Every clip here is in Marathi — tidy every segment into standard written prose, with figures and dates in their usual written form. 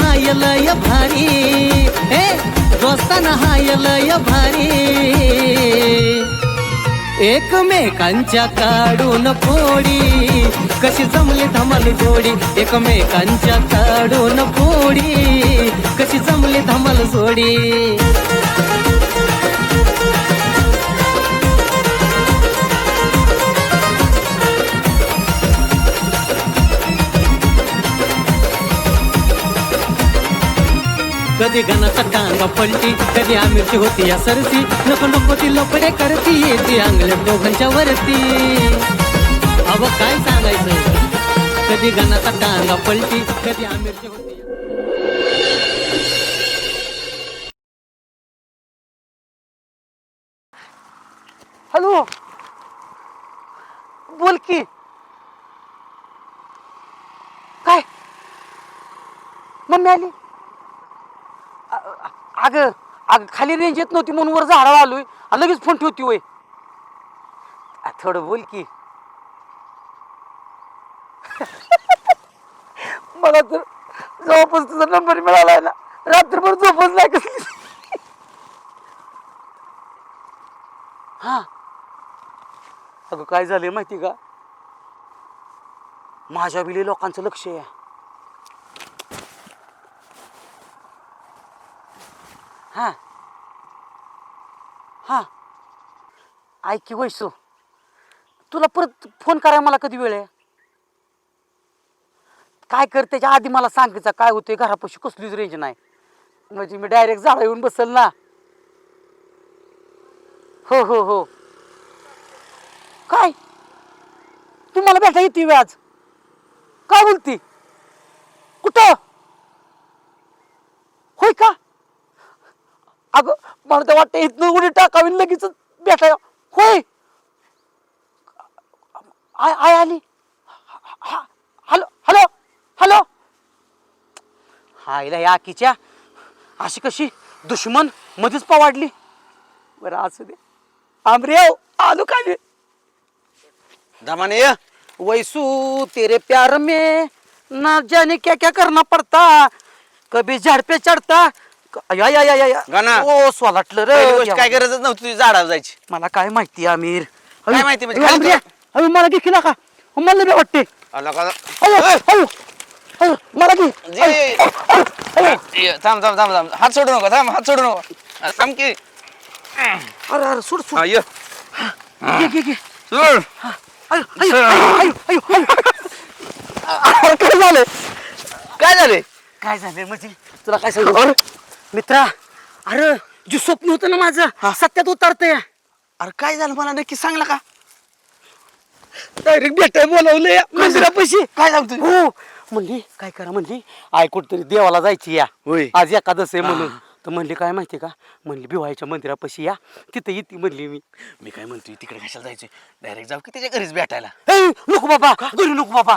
हाय लय भारी, दोस्ताना हाय लय भारी, एकमेकांच्या काढून फोडी, कशी जमली धमाल जोडी, एकमेकांच्या काढून फोडी, कशी जमली धमाल जोडी. कधी गणाचा टांगा पलटी, कधी आमिरची होती या सरसी, नको नको ती लपडे करती, ती अंगल्या दोघांच्या वरती. अव काय सांगायचं, कधी गणाचा टांगा पलटी, कधी आमिरची होती. हॅलो, बोल की. काय मम्मी आली? अगं अगं खाली रेंज येत नव्हती म्हणून वर झाडाला आलोय, लगेच फोन ठेवती वय. थोडं बोल की. मला तर जेव्हापासून तुझा नंबर मिळाला ना, रात्रभर झोपच नाही कसली. हा अगं काय झालंय माहिती का, माझ्या बिली लोकांचं लक्ष आहे. हा हा ऐक की वैसू, तुला परत फोन करायला मला कधी वेळ आहे? काय कर त्याच्या आधी मला सांगायचं काय होतंय, घरापाशी कसलीच रेंज नाही, म्हणजे मी डायरेक्ट झाडा येऊन बसल ना. हो हो हो. काय तू मला भेटा येते व्याज? काय बोलती? कुठं? होय का? अगं मला तर वाटतं इथनं उडी टाकावी लगेच भेटाय. होय आय आय आली. Hello hello hello. हायला या आकीच्या अशी कशी दुश्मन मध्येच पवाडली. बरं असू दे. आमरे आलो खाली. दमाने वैसू तेरे प्यार में ना जाने क्या क्या करना पड़ता, कभी झाड पे चढता. या या या या गाना. ओ स्वलाटलं पहिली रे. गोष्ट काय गरजच नव्हती तुझी झाडावर जायची. मला काय माहिती आमिर. काय माहिती म्हणजे खाली आमरे, अरे मला घे किला का, मला बी वाटते. आला का? अयो अयो अयो मला घे. थांब थांब थांब थांब, हात सोडू नको, थांब हात सोडू नको, थांब की. अरे अरे सोड सोड. ये घे घे घे. सोड. अयो अयो अयो अयो अयो. अरे काय झालं? काय झाले? काय झालं म्हणजे तुला काय सांगू मित्रा, अरे जे स्वप्न होतं ना माझं सत्यात उतरतंय. अरे काय झालं मला नक्की सांगला का? डायरेक्ट भेटाय बोलावलंय मंदिरापाशी. काय सांगतोय? हो म्हणली काय करा म्हणली, आय कुठतरी देवाला जायची या, होय. आज एकादश आहे म्हणून. तर म्हणली काय माहिती का, म्हणली भिवायच्या मंदिरापाशी या, तिथं येते म्हणली. मी काय म्हणतोय तिकडे कशाला जायचंय, डायरेक्ट जाऊ की त्याच्या घरीच भेटायला. नको बाबा घरी नको बाबा.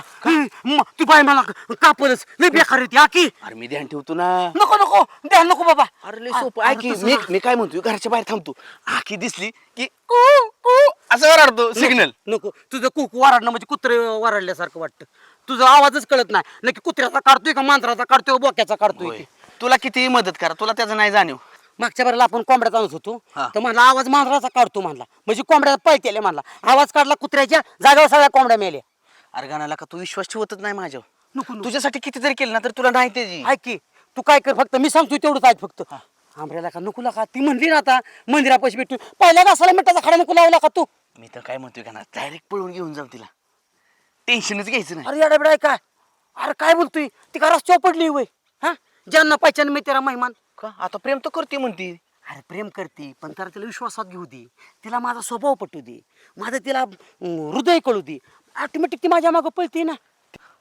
ती बाय मला कापलच लय बेकार येते आकी. अरे मी ध्यान ठेवतो ना. नको नको द्या नको बाबा. अरे लय सोपं आहे की. मी काय म्हणतोय घराच्या बाहेर थांबतो, आखी दिसली की असं ओरडतो सिग्नल. नको तुझं कुकू वराडणं म्हणजे कुत्रे वराडल्यासारखं वाटतं. तुझा आवाजच कळत नाही, नक्की कुत्र्याचा काढतोय का मांजराचा काढतोय बोक्याचा काढतोय. तुला किती मदत करा, तुला त्याचं नाही जाणीव. मागच्या बारीला आपण कोंबड्यात आणत होतो, हा. तर म्हणला आवाज मांजराचा काढतो म्हणला, म्हणजे कोंबड्या पळतेले म्हणला. आवाज काढला कुत्र्याच्या, जागेवर सगळ्या कोंबड्या मेल्या. अरे गाण्याला का तू विश्वास ठेवतच नाही माझ्यावर. नको नको. तुझ्यासाठी किती जरी केलं ना तर तुला नाही त्याची. ऐक की तू काय कर, फक्त मी सांगतोय तेवढंच ऐक फक्त. आंबऱ्याला का नको का, ती म्हणली ना आता मंदिरापाशी भेटू, पहिल्या घासाला मिठाचा खडा नको लावला का तू? मी तर काय म्हणतोय का ना, डायरेक्ट पळून घेऊन जाऊ तिला, टेन्शनच घ्यायचं नाही. अरे येडा काय, अरे काय बोलतोय, ती का रस्त्यावर पडली वय? हा ज्यांना पाहिजे मी तेरा मेहमान. का आता प्रेम तर करते म्हणते. अरे प्रेम करते पण त्याला तिला विश्वासात घेऊ दे, तिला माझा स्वभाव पटू दे, माझं तिला हृदय कळू दे, ऑटोमॅटिक ती माझ्या मागं पळते ना.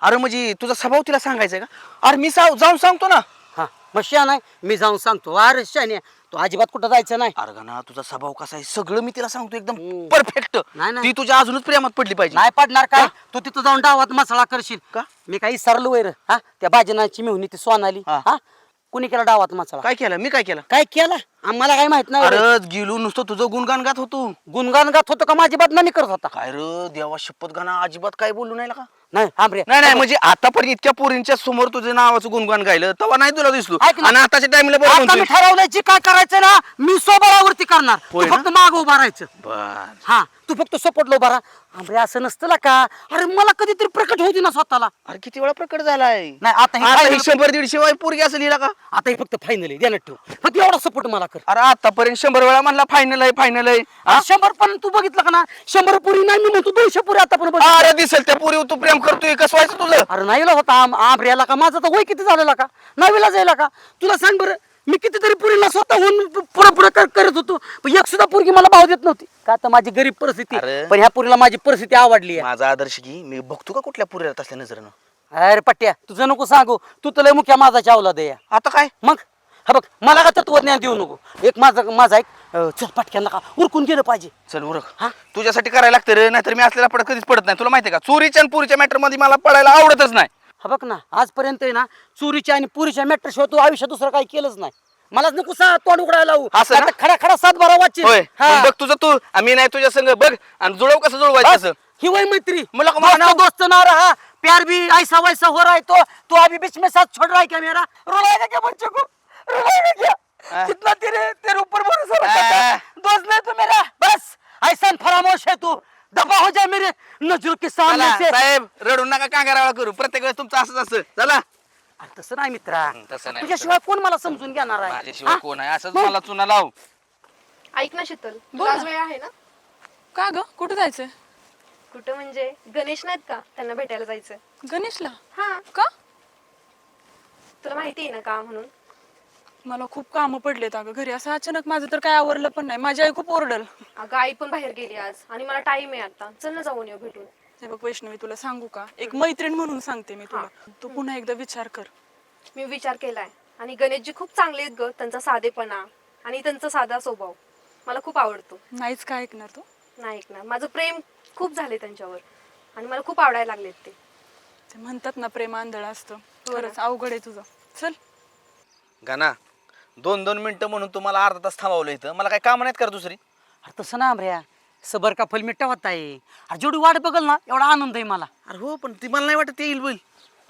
अरे म्हणजे तुझा स्वभाव तिला सांगायचा का? अरे मी जाऊन सांगतो ना. हा मग शान आहे, मी जाऊन सांगतो. अरे शाने तू अजिबात कुठं जायचं नाही. अरे गाना तुझा स्वभाव कसा आहे सगळं मी तिला सांगतो एकदम परफेक्ट. नाही, नाही. ती तुझ्या अजूनच प्रेमात पडली पाहिजे. नाही पडणार काय, तू तिथं जाऊन डावात मसाला करशील का? मी काही सरलो वैर. हा त्या बाजनाची मिळून ती सोनाली. हा. हा कुणी केला डावात मसाला? काय केलं मी, काय केलं? काय केला आम्हाला काय माहित नाही. अरे गेलो नुसतं तुझं गुणगान गात होतो. गुणगान गात होतो का माझी बदनामी करत होता? काय र देवा शपथ गाना, अजिबात काय बोलू नाही का? नाही आमरे नाही नाही म्हणजे आतापर्यंत इतक्या पोरींच्या समोर तुझं नावाचं गुणगान गायलं तेव्हा नाही तुला दिसलो ऐक ना. आणि आताच्या टाइमला बरं आता मी म्हणतोय. ठरवलंय जी काय करायचं ना मी स्वबळावरती करणार तू होय ना? फक्त माग उभा राहायचं बर हा तू फक्त सपोर्टला उभा राहा आमरे असं नसतं का अरे मला कधीतरी प्रकट होती ना स्वतःला अरे किती वेळा प्रकट झालाय नाही आता आता हे ही 100-150 वाय पोरगी असेल हिला का आता हे फक्त फायनल आहे ध्यानात ठेव फक्त एवढा सपोर्ट मला कर अरे आतापर्यंत 100 वेळा म्हणला फायनल आहे फायनल आहे हा? 100 पण तू बघितलं का ना 100 पुरी नाही मी म्हणतो 200 पुरी आता पण बघितलं. अरे दिसेल त्या पोरी तू प्रेम करतोय कसं व्हायचं तुझं अरे नाही होता आंब्र्याला का माझं तर वय किती झालेला का नवीला जायला का तुला सांग बरं मी कितीतरी पुरीला स्वतःहून पुढे पुढे करत होतो पण एक सुद्धा पोरगी मला भाव देत नव्हती का तर माझी गरीब परिस्थिती अरे. पण ह्या पुरीला माझी परिस्थिती आवडली आहे माझा आदर्श की मी बघतो का कुठल्या पुरीला असल्या नजरेनं अरे पट्ट्या तुझं नको सांगू तू तर लय मुख्या माझा चावला दे आता काय मग हा बघ मला का तत्वज्ञान देऊ नको एक माझा एक चल पटक्यान नका उरकून गेलं पाहिजे चल उरक हा? तुझ्यासाठी करायला लागतं रे नाहीतर मी असलेला पडत कधीच पडत नाही तुला माहितीये का चोरीच्या आणि पुरीच्या मॅटर मध्ये मला पडायला आवडतच नाही हा बघ ना आजपर्यंत आहे ना चोरीच्या आणि पुरीच्या मॅटर शिवाय तू आयुष्यात दुसरं काही केलंच नाही मलाच नको तोंड उघडायला लावू असं ना? आता खडा खडा 7-12 वाचिल होय हा. मग बघ तुझं तू आम्ही नाही तुझ्या संग बघ आणि जुळव कसं जुळवायचं बस, तसं. ही वही मैत्री मला का माना? दोस्त ना रहा प्यार भी ऐसा वैसा हो रहा है तो अभी बीच में साथ छोड़ रहा है क्या मेरा रुलाएगा क्या बच्चों को रुलाएगा क्या कितना तेरे ऊपर भरोसा रखा था दोस्त नहीं तू मेरा बस ऐसा फरामोश है तू दबा हो जाए मेरे नजरों के सामने चला, से साहेब रडू नका कांगारावा करू प्रत्येक वेळेस तुमचं असंच असं चला अरे तसं नाही मित्रा तसं नाही तुझ्याशिवाय कोण मला समजून घेणार आहे माझ्याशिवाय हा? कोण आहे असंच मला चुना लाव ऐक ना शीतल तुला आज वेळ आहे ना का ग कुठं जायचंय कुठं म्हणजे गणेश नाहीत का त्यांना भेटायला जायचंय गणेशला हा का तुला माहिती आहे ना का म्हणून मला खूप कामं पडलेत अगं घरी असं अचानक माझं तर काय आवरलं पण नाही माझी आई खूप ओरडल अगं आई पण बाहेर गेली आज आणि मला टाइम आहे आता चल ना जाऊन येऊ भेटून हे बघ वैष्णवी तुला सांगू का एक मैत्रीण म्हणून सांगते मी तुला तू पुन्हा एकदा विचार कर मी विचार केलाय आणि गणेशजी खूप चांगले आहेत ग त्यांचा साधेपणा आणि त्यांचा साधा स्वभाव मला खूप आवडतो नाहीच काय ऐकणार तू नाही ना माझं प्रेम खूप झाले त्यांच्यावर आणि मला खूप आवडायला लागलेत ते ते म्हणतात ना प्रेम आंधळ असतं हो ना. खरंच अवघड आहे तुझं चल गाना 2-2 मिनिटं म्हणून तुम्हाला अर्धा तास थांबवलं इथं मला काय काम नाहीत कर दुसरी अरे तसं ना आमऱ्या सबर का फल मिठा होता आहे अरे जेवढी वाट बघल ना एवढा आनंद आहे मला अरे हो पण ती मला नाही वाटत ते येईल बैल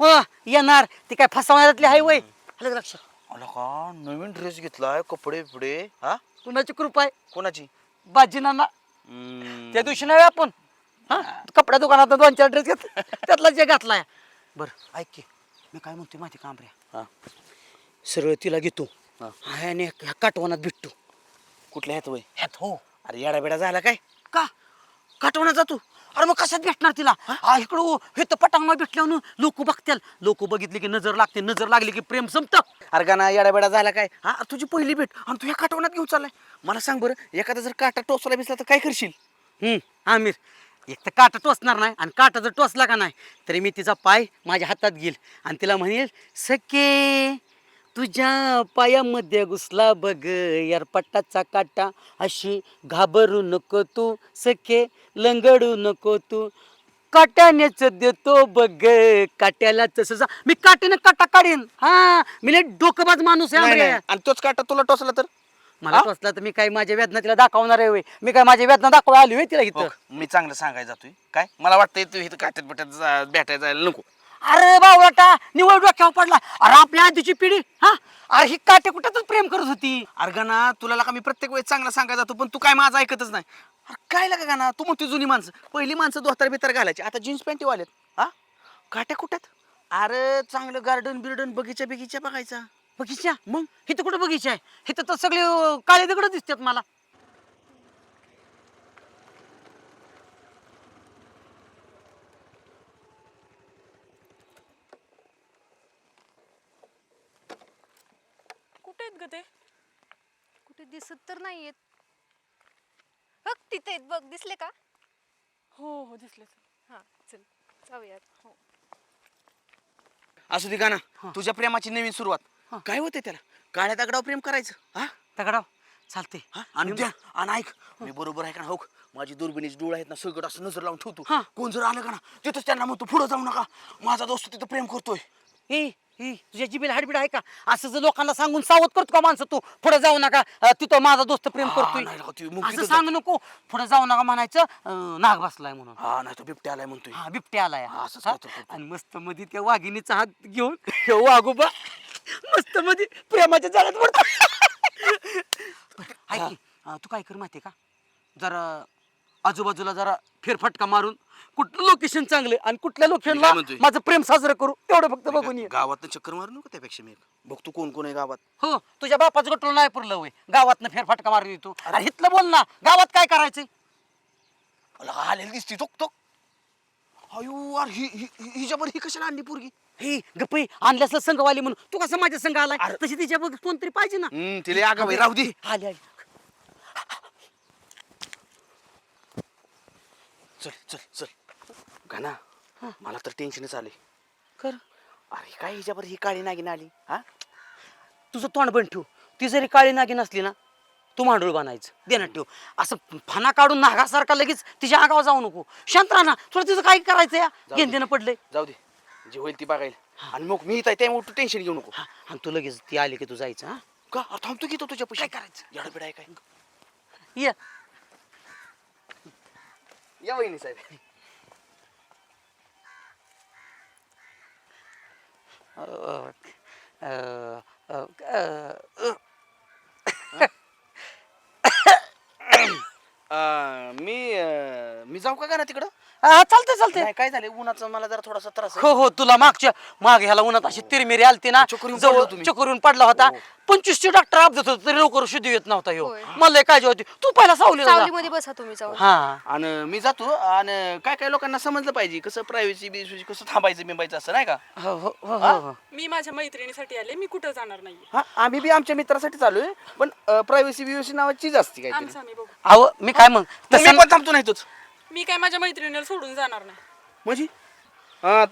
हो येणार ती काय फसवण्यातली आहे वय आलं का लक्षात अला का नवीन ड्रेस घेतलाय कपडे बिपडे हा कुणाची कृपा आहे कोणाची बाजीनाना त्या दिवशी नाही आपण हा कपड्या दुकानात 2-4 ड्रेस घेत त्यातला जे घातलाय बरं ऐक की मी काय म्हणतोय माहिती का आमऱ्या हा सरळ तिला घेतो हा. आणि ह्या काटवनात भेटतो कुठल्या ह्यात वय ह्यात हो अरे येडा बेडा झाला काय का काटवनात जातो अरे मग कशात भेटणार तिला इकडं हे तर पटांगणा भेटल्यावर लोक बघतील लोक बघितले की नजर लागते नजर लागली की प्रेम संपतं अरे गाना येडा बेडा झाला काय हा तुझी पहिली भेट आणि तू ह्या काटवण्यात घेऊन चाललाय मला सांग बरं एखादा जर काटा टोचला बिसला तर काय करशील आमिर एक तर काटा टोचणार नाही आणि काटा जर टोचला का नाही तरी मी तिचा पाय माझ्या हातात घेईल आणि तिला म्हणेल सखे तुझ्या पायामध्ये घुसला बघ यार पट्टाचा काटा अशी घाबरू नको तू सखे लंगडू नको तू काट्यानेच देतो बघ काट्याला तसं मी काट्याने काटा काढीन हा मी लय डोकंबाज माणूस आहे नाही, आमरे. नाही. आणि तोच काटा तुला टोचला तर मला टोचला तर मी काय माझ्या वेदना तिला दाखवणार आहे होय. मी काय माझ्या वेदना दाखवा आली होय तिला इथं हो, मी चांगलं सांगायला जातोय काय मला वाटतंय तू इथं काट्यात बिट्यात भेटायला जायला नको अरे बावळाटा निवड डोक्यावर पडला अरे आपल्या आधीची पिढी हा अरे ही काटे कुठं प्रेम करत होती अरे गाना तुला का मी प्रत्येक वेळेस चांगलं सांगायला जातो पण तू काय माझं ऐकतच नाही अरे काय लागा गाना तू म्हणतो जुनी माणसं पहिली माणसं धोतर बितर घालायची आता जीन्स पॅन्ट वालेत हा काट्या कुठ्यात अरे चांगलं गार्डन बिर्डन बगीचा बिगीचा बघायचा बगीचा मग इथं कुठं बगीचा आहे इथं तर सगळे काळे दगड दिसतात मला कुठे आहेत ग ते कुठे दिसत तर नाहीयेत बघ तिथे आहेत बघ दिसले का हो हो दिसले हा चल जाऊयात हो असू दे गाना तुझ्या प्रेमाची नवीन सुरुवात काय होते त्याला काळ्या दगडावर प्रेम करायचं हा दगडाव चालते हा? आणि आणि ऐक मी बरोबर आहे का ना हो माझी दुर्बिणीची डोळ आहेत ना सगळं असं नजर लावून ठेवतो हा. कोण जर आलं का ना तिथंच त्यांना म्हणतो पुढे जाऊ नका माझा दोस्त तिथं प्रेम करतोय ए ही तुझ्या जिबीला हाडबीड आहे का? असं जर लोकांना सांगून सावध करतो का माणसं तू पुढे जाऊ नका तिथं माझा दोस्त प्रेम करतोय नाही राव, ती मुंगी असं तिथं- सांगू नको. पुढे जाऊ नका म्हणायचं नाग बसलाय म्हणून. हा नाही तो बिबट्या आलाय म्हणतोय. हा बिबट्या आलाय हा, असंच हा? काहीतरी करतो. आणि मस्त मध्ये त्या वाघिणीचा हात घेऊन हे वाघोबा मस्त मध्ये प्रेमाच्या जाळ्यात पडतो. ऐक की, तू काय कर माहितीये का, जरा आजूबाजूला जरा फेरफटका मारून कुठलं लोकेशन चांगलं आणि कुठल्या मी लोकेशनला काय म्हणतोय? माझं प्रेम साजरं करू तेवढं फक्त बघून ये. गावात चक्कर मारू नको त्यापेक्षा मी बघतो कोण कोण आहे गावात. हो तुझ्या बापाचं गटोल नाही पुरलं होय गावातनं फेरफटका मारून येतो. अरे इथलं बोल ना, गावात काय करायचंय? आलेली दिसती तो अयो अरे हिच्यावर ही कशाला आणली पोरगी? हे गप्पी आणल्यास संघवाली म्हणून तू कसं माझ्या संघ आलाय तशी तिच्या बघ कोणतरी पाहिजे ना. तिला आगा बाई राहू दे. आली आली. चल चल चल गाना मला तर टेन्शनच आले. कर अरे काय हिच्यावर ही काळी नागिन आली हा? तुझं तोंड बंद ठेव. ती जरी काळी नागी नसली ना तू मांडूळ बांधायचं देण्यात ठेव. असं फणा काढून नागासारखा लगेच तिच्या आगावर जाऊ नको. शांत राहा ना, तुला तिचं काय करायचं या घेण देणं पडलंय. जाऊ दे जे होईल ती बघायला. आणि मग मी इथं आहे त्यामुळे तू टेन्शन घेऊ नको. हा, आणि तू लगेच ती आली की तू जायचं. हा का अरे थांबतो की तो तुझ्या पैसे काय करायचं? एवढं बिड आहे काय? ये या वहिनी साहेब. अ, अ, अ, अ, मी जाऊ का गाना तिकडं? चालतंय चालतंय. नाही काय झालं उन्हाचं मला जरा थोडासा त्रास आहे. हो हो तुला माग ह्याला उन्हात अशी तिरमिरी आलती ना, चक्करून जवळ पडलो तुम्ही. चक्करून पडला होता. 25 डॉक्टर अपजत होते तरी लवकर शुद्धी येत नव्हता ह्यो. होय. मला लय काळजी होती. तू पहिला सावलीला जा. सावलीमध्ये बसा तुम्ही जाऊन. हा आणि मी जातो आणि काय काय लोकांना समजलं पाहिजे कसं प्रायव्हसी बिव्हसी कसं थांबायचं बिंबायचं असं नाही का? हो हो हो हो. मी माझ्या मैत्रिणीसाठी आले, मी कुठं जाणार नाही. हा आम्ही बी आमच्या मित्रासाठी चालू आहे पण प्रायव्हसी बिव्हसी नावाची चीज असते काय आमचं आम्ही बघू. अहो मी काय मग मी तसं पण थांबतो नाही तोच मी काय माझ्या मैत्रिणीला सोडून जाणार नाही. म्हणजे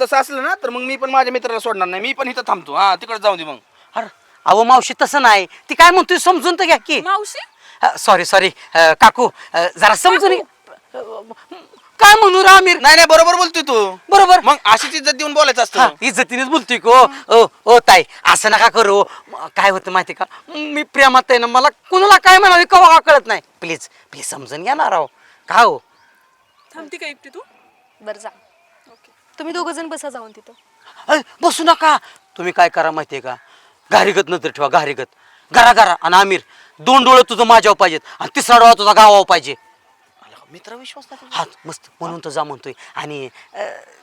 तसं असलं ना तर मग मी पण माझ्या मित्राला सोडणार नाही. मी पण इथं थांबतो. हा तिकडे जाऊ दे मग. अरे अहो मावशी तसं नाही. ती काय म्हणतोय समजून तर घ्या की. मावशी सॉरी सॉरी काकू जरा समजून काय म्हणू रामीर. नाही नाही बरोबर बोलतोय तू. बरोबर मग अशीच इज्जत देऊन बोलायचं हा, असतं. इज्जतीनेच बोलतोय की. ओ ताई असं नका करू. काय होतं माहिती का, मी प्रेमात आहे ना, मला कुणाला काय म्हणावे कवा कळत नाही. प्लीज प्लीज समजून घ्या ना राव. का हो थांबती का एकटी तू? बरं जा, तुम्ही दोघं जण बसा जाऊन तिथं. बसू नका. तुम्ही काय करा माहितीये का, घारीगत नंतर ठेवा. घारीगत घरा घरा. आणि आमिर 2 डोळे तुझं माझ्यावर पाहिजेत आणि 3रा डोळा तुझा गावावर पाहिजे. मित्र विश्वास नाही. हा मस्त म्हणून तो जा म्हणतोय. आणि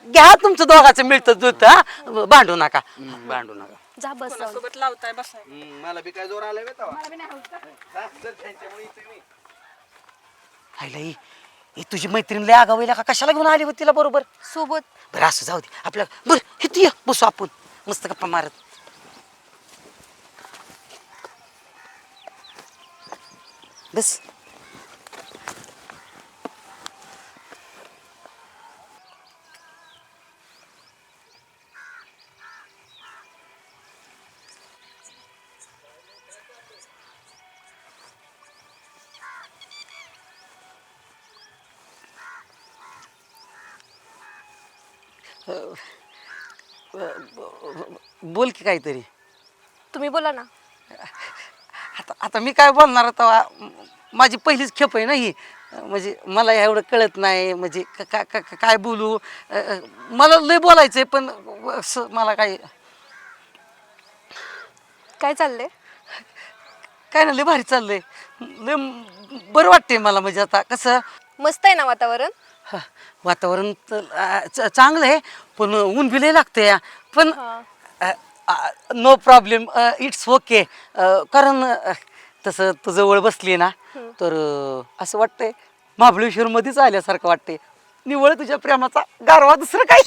घ्या तुमचं दोघाचं मिळतं दूध. हा भांडू नका. भांडू नका. जा बस जाऊन. कोणासोबत लावताय बसाय? मला बी काय जोर आलाय हायलाई ही तुझी मैत्रीण लय आगावईला का कशाला घेऊन आली होती तिला बरोबर? सोबत बरं असं जाऊ दे आपल्या. बरं इथे ये बसू आपण मस्त गप्पा मारत. बस बोल की काहीतरी. तुम्ही बोला ना. आता आता मी काय बोलणार आता, माझी पहिलीच खेप आहे ना ही. म्हणजे मला एवढं कळत नाही. म्हणजे काय बोलू. मला लय बोलायचंय पण असं मला काय काय चाललंय? काय नाही, लय भारी चाललंय. लय बरं वाटतंय मला. म्हणजे आता कसं मस्त आहे ना वातावरण? वातावरण तर चांगलं आहे पण ऊन बी लय लागतंय. पण नो प्रॉब्लेम, इट्स ओके. कारण तसं तू जवळ बसली ना तर असं वाटतंय महाबळेश्वर मध्येच आल्यासारखं वाटतंय. निवळ तुझ्या प्रेमाचा गारवा, दुसरं काय.